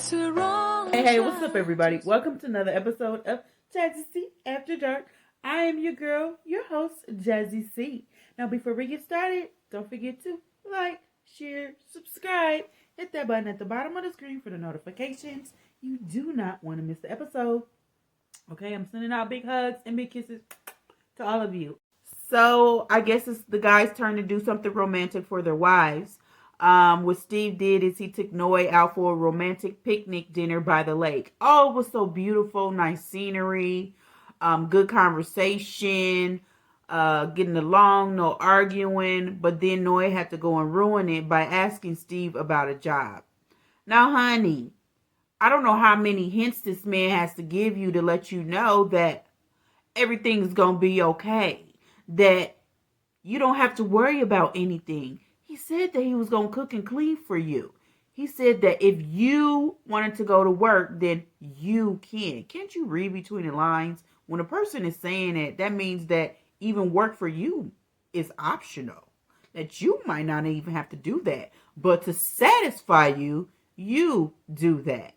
Hey, what's up, everybody? Welcome to another episode of Jazzy C After Dark. I am your girl, your host, Jazzy C. Now, before we get started, don't forget to like, share, subscribe, hit that button at the bottom of the screen for the notifications. You do not want to miss the episode. Okay, I'm sending out big hugs and big kisses to all of you. So, I guess it's the guys' turn to do something romantic for their wives. What Steve did is he took Noi out for a romantic picnic dinner by the lake. Oh, it was so beautiful, nice scenery, good conversation, getting along, no arguing. But then Noi had to go and ruin it by asking Steve about a job. Now, honey, I don't know how many hints this man has to give you to let you know that everything's going to be okay, that you don't have to worry about anything. He said that he was going to cook and clean for you. He said that if you wanted to go to work, then you can. Can't you read between the lines? When a person is saying it, that means that even work for you is optional. That you might not even have to do that. But to satisfy you, you do that.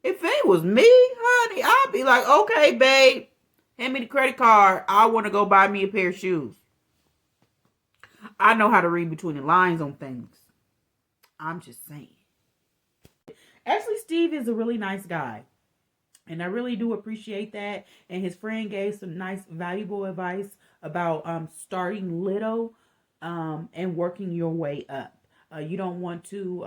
If it was me, honey, I'd be like, okay, babe, hand me the credit card. I want to go buy me a pair of shoes. I know how to read between the lines on things. I'm just saying. Actually, Steve is a really nice guy. And I really do appreciate that. And his friend gave some nice, valuable advice about starting little and working your way up. You don't want to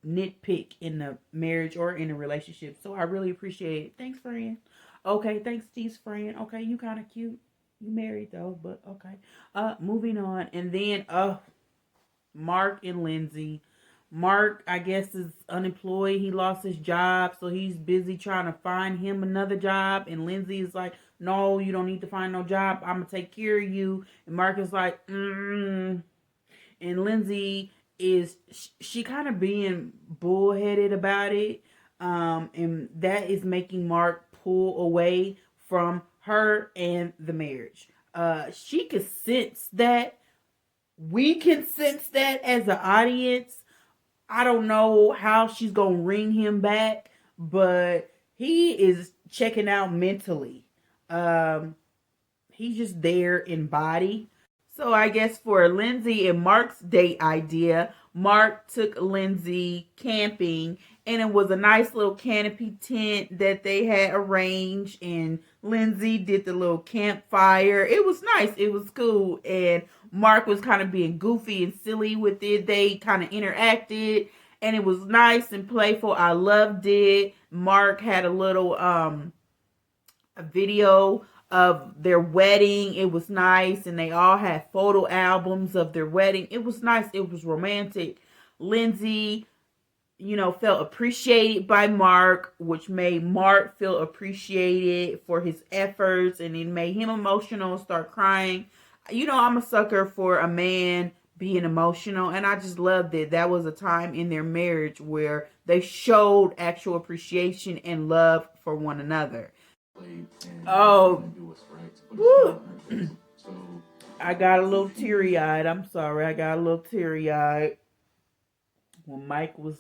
nitpick in the marriage or in a relationship. So I really appreciate it. Thanks, friend. Okay, thanks, Steve's friend. Okay, you kind of cute. You married though, but okay. Moving on. And then Mark and Lindsay. Mark, I guess, is unemployed. He lost his job, so he's busy trying to find him another job. And Lindsay is like, no, you don't need to find no job. I'm gonna take care of you. And Mark is like, And Lindsay is she kind of being bullheaded about it. And that is making Mark pull away from her and the marriage. She can sense that. We can sense that as an audience. I don't know how she's gonna ring him back, but he is checking out mentally. He's just there in body. So I guess for Lindsay and Mark's date idea, Mark took Lindsay camping, and it was a nice little canopy tent that they had arranged, and Lindsay did the little campfire. It was nice. It was cool. And Mark was kind of being goofy and silly with it. They kind of interacted, and it was nice and playful. I loved it. Mark had a little a video of their wedding. It was nice, and they all had photo albums of their wedding. It was nice. It was romantic. Lindsay, felt appreciated by Mark, which made Mark feel appreciated for his efforts, and it made him emotional, start crying. I'm a sucker for a man being emotional, and I just loved it. That was a time in their marriage where they showed actual appreciation and love for one another. Oh, woo. I got a little teary-eyed. I'm sorry. I got a little teary-eyed when Mike was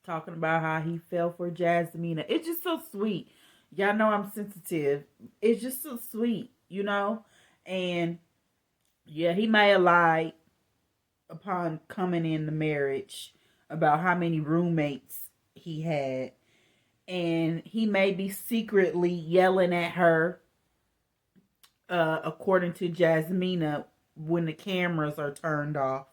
talking about how he fell for Jasmina. It's just so sweet. Y'all know I'm sensitive. It's just so sweet, And yeah, he may have lied upon coming in the marriage about how many roommates he had. And he may be secretly yelling at her, according to Jasmina, when the cameras are turned off.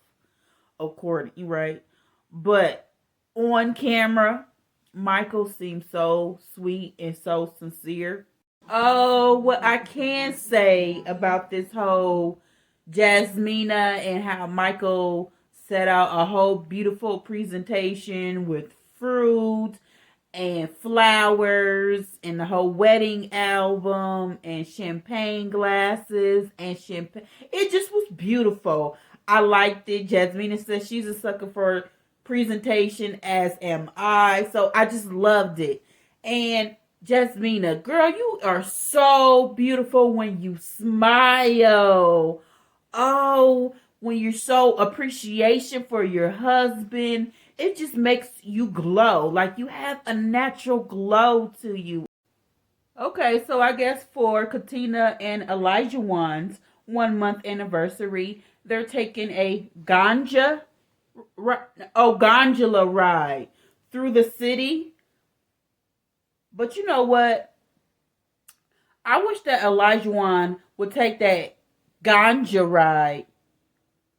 Right? But on camera, Michael seems so sweet and so sincere. Oh, what I can say about this whole Jasmina and how Michael set out a whole beautiful presentation with fruit and flowers and the whole wedding album and champagne glasses and champagne. It just was beautiful. I liked it. Jasmina says she's a sucker for presentation, as am I. So I just loved it. And Jasmina, girl, you are so beautiful when you smile. Oh, when you're so appreciation for your husband. it just makes you glow. Like you have a natural glow to you. Okay, so I guess for Katina and Elijah's 1 month anniversary, they're taking a gondola ride through the city. But you know what? I wish that Elijah would take that ganja ride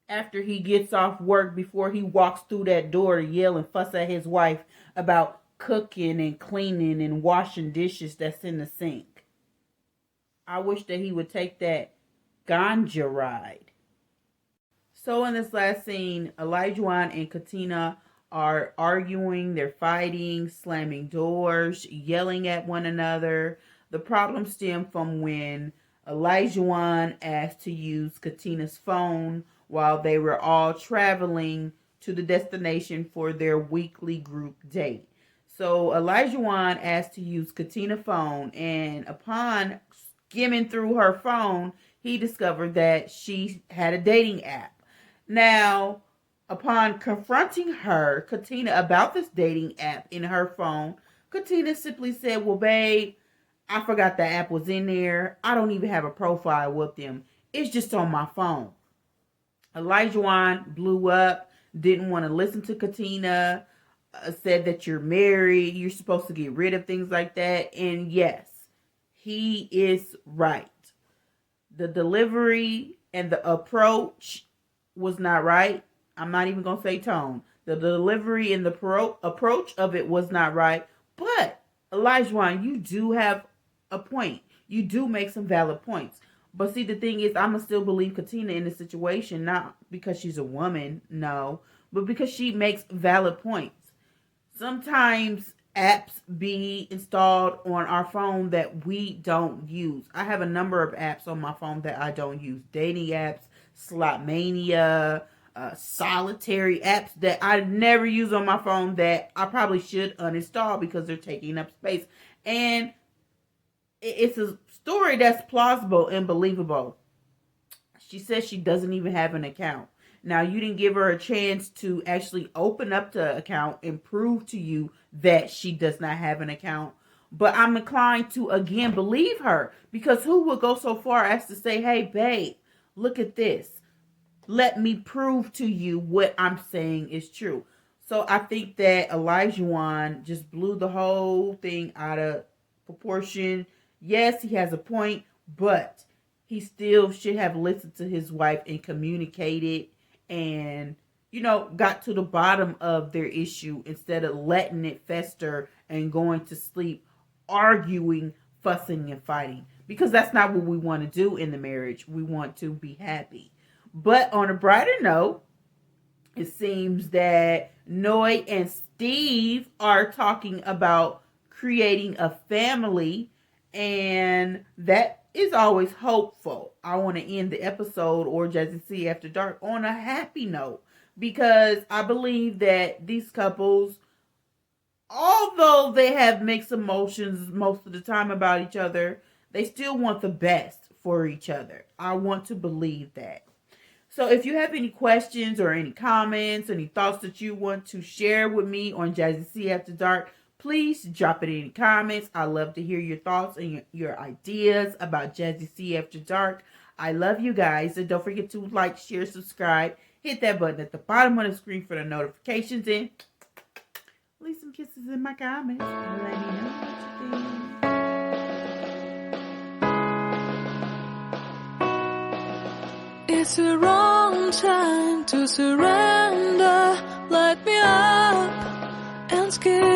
after he gets off work, before he walks through that door to yell and fuss at his wife about cooking and cleaning and washing dishes that's in the sink. I wish that he would take that ganja ride. So in this last scene, Elijah and Katina are arguing, they're fighting, slamming doors, yelling at one another. The problem stemmed from when Elijah asked to use Katina's phone while they were all traveling to the destination for their weekly group date. So Elijah asked to use Katina's phone, and upon skimming through her phone, he discovered that she had a dating app. Now, upon confronting her, Katina, about this dating app in her phone, Katina simply said, well, babe, I forgot the app was in there. I don't even have a profile with them. It's just on my phone. Elijah blew up, didn't want to listen to Katina, said that you're married, you're supposed to get rid of things like that. And yes, he is right. The delivery and the approach was not right. I'm not even going to say tone. The delivery and the approach of it was not right. But Elijah, you do have a point. You do make some valid points. But see, the thing is, I'm going to still believe Katina in this situation, not because she's a woman, no, but because she makes valid points. Sometimes apps be installed on our phone that we don't use. I have a number of apps on my phone that I don't use. Dating apps, slot mania, solitary apps that I never use on my phone that I probably should uninstall because they're taking up space. And it's a story that's plausible and believable. She says she doesn't even have an account. Now, you didn't give her a chance to actually open up the account and prove to you that she does not have an account. But I'm inclined to, again, believe her. Because who would go so far as to say, hey, babe, look at this. Let me prove to you what I'm saying is true. So I think that Elijah just blew the whole thing out of proportion. Yes, he has a point, but he still should have listened to his wife and communicated and, got to the bottom of their issue instead of letting it fester and going to sleep, arguing, fussing, and fighting. Because that's not what we want to do in the marriage. We want to be happy. But on a brighter note, it seems that Noy and Steve are talking about creating a family, and that is always hopeful. I want to end the episode or Jazzy C After Dark on a happy note, because I believe that these couples, although they have mixed emotions most of the time about each other, they still want the best for each other. I want to believe that. So if you have any questions or any comments, any thoughts that you want to share with me on Jazzy C After Dark, please drop it in the comments. I love to hear your thoughts and your ideas about Jazzy C After Dark. I love you guys. And don't forget to like, share, subscribe. Hit that button at the bottom of the screen for the notifications. And leave some kisses in my comments. Let me know what you think. It's the wrong time to surrender. Light me up and skip.